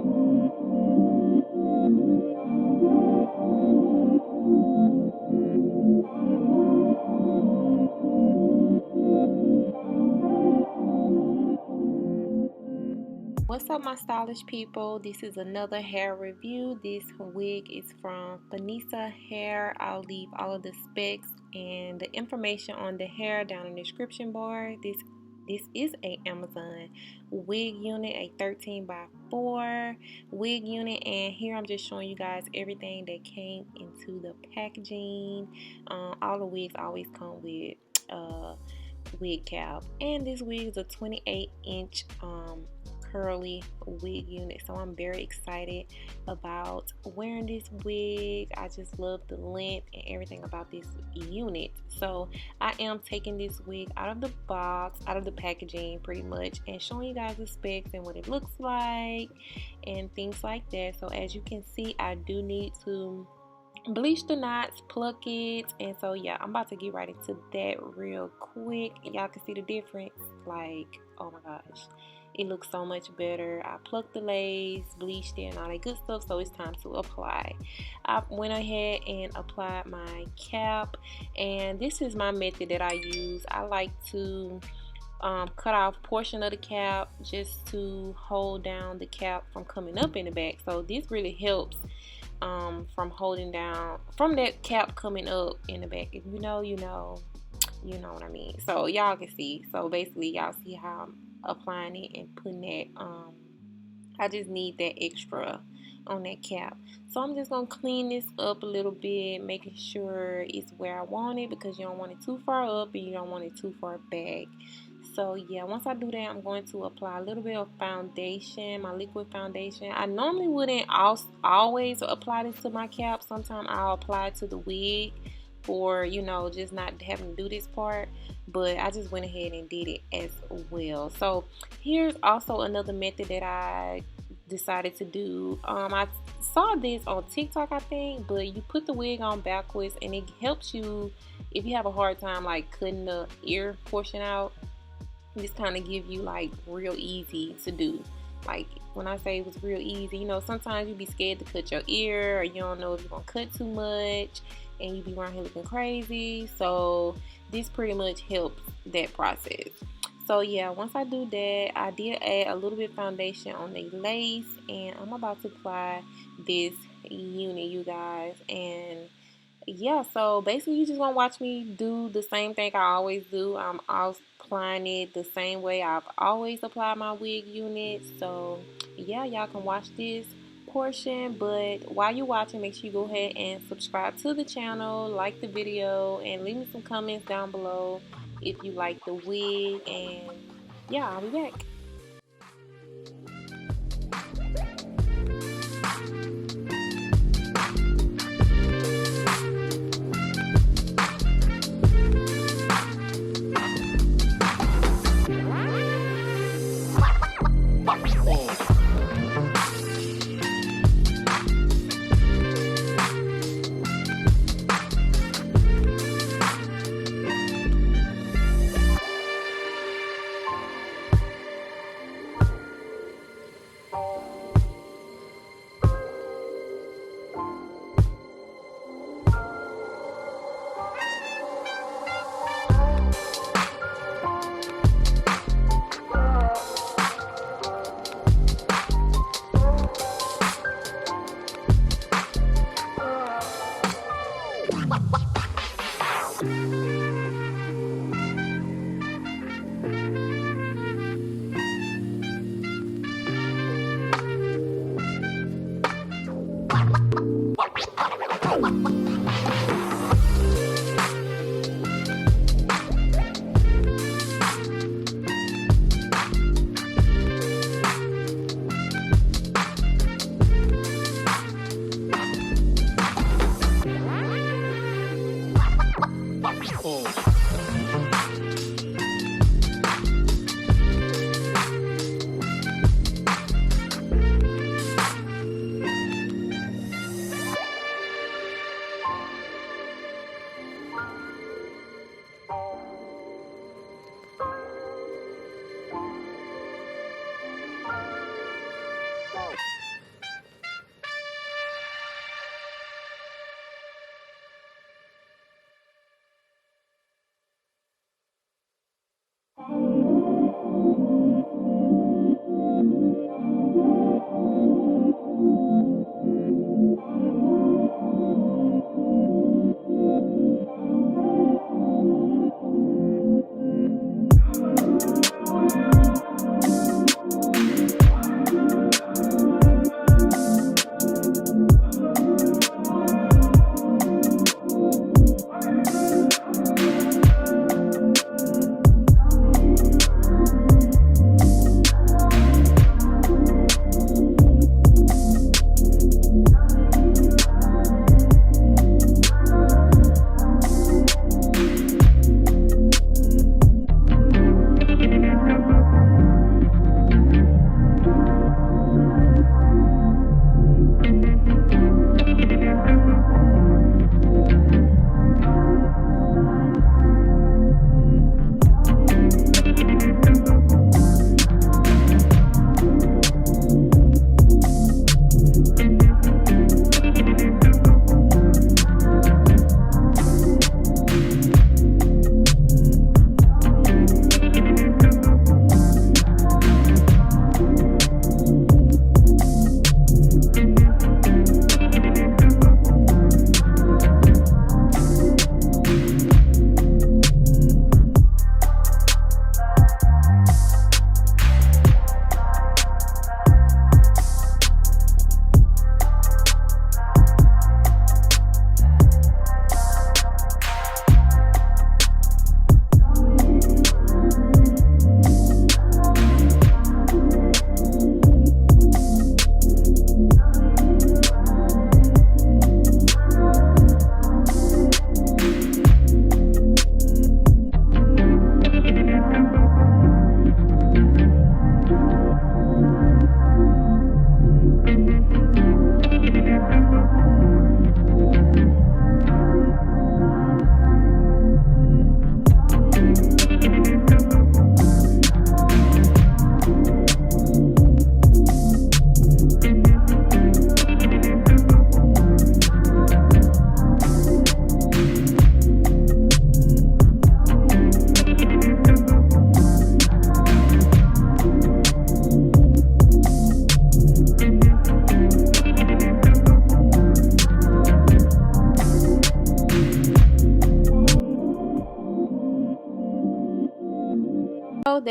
What's up, my stylish people? This is another hair review. This wig is from Finisa Hair. I'll leave all of the specs and the information on the hair down in the description bar. This is a Amazon wig unit, a 13 by 4 wig unit, and here I'm just showing you guys everything that came into the packaging. All the wigs always come with wig cap, and this wig is a 28-inch curly wig unit, so I'm very excited about wearing this wig. I just love the length and everything about this unit. So I am taking this wig out of the box, out of the packaging pretty much, and showing you guys the specs and what it looks like and things like that. So as you can see, I do need to bleach the knots, pluck it, and so yeah, I'm about to get right into that real quick. Y'all can see the difference. Like, oh my gosh, it looks so much better. I plucked the lace, bleached it, and all that good stuff, so it's time to apply. I went ahead and applied my cap, and this is my method that I use. I like to cut off portion of the cap just to hold down the cap from coming up in the back. So this really helps from holding down from that cap coming up in the back. If you know, you know what I mean. So y'all can see. So basically, y'all see how I'm applying it and putting that. I just need that extra on that cap. So I'm just gonna clean this up a little bit, making sure it's where I want it, because you don't want it too far up and you don't want it too far back. So yeah, once I do that, I'm going to apply a little bit of foundation, my liquid foundation. I normally wouldn't always apply this to my cap. Sometimes I'll apply it to the wig for, you know, just not having to do this part, but I just went ahead and did it as well. So here's also another method that I decided to do. I saw this on TikTok, I think, but you put the wig on backwards and it helps you if you have a hard time like cutting the ear portion out. This kind of give you like real easy to do. Like when I say it was real easy, you know, sometimes you be scared to cut your ear, or you don't know if you're gonna cut too much and you be around here looking crazy. So this pretty much helps that process. So yeah, once I do that, I did add a little bit of foundation on the lace, and I'm about to apply this unit, you guys. And yeah, so basically you just gonna watch me do the same thing I always do. I'm applying it the same way I've always applied my wig unit. So yeah, y'all can watch this portion, but while you're watching, make sure you go ahead and subscribe to the channel, like the video, and leave me some comments down below if you like the wig. And yeah, I'll be back.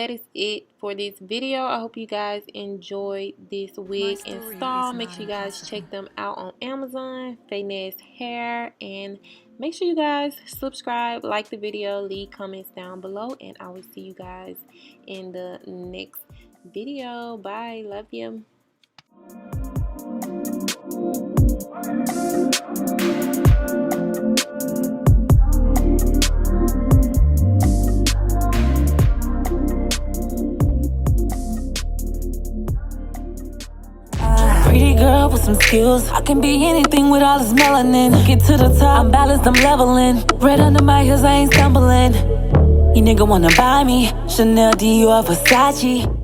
that is it for this video. I hope you guys enjoyed this wig install. Make sure you guys check them out on Amazon, Finesse Hair, and make sure you guys subscribe, like the video, leave comments down below, and I will see you guys in the next video. Bye. Love you. Pretty girl with some skills. I can be anything with all this melanin. Get to the top, I'm balanced, I'm leveling. Red under my heels, I ain't stumbling. You nigga wanna buy me Chanel, Dior, Versace.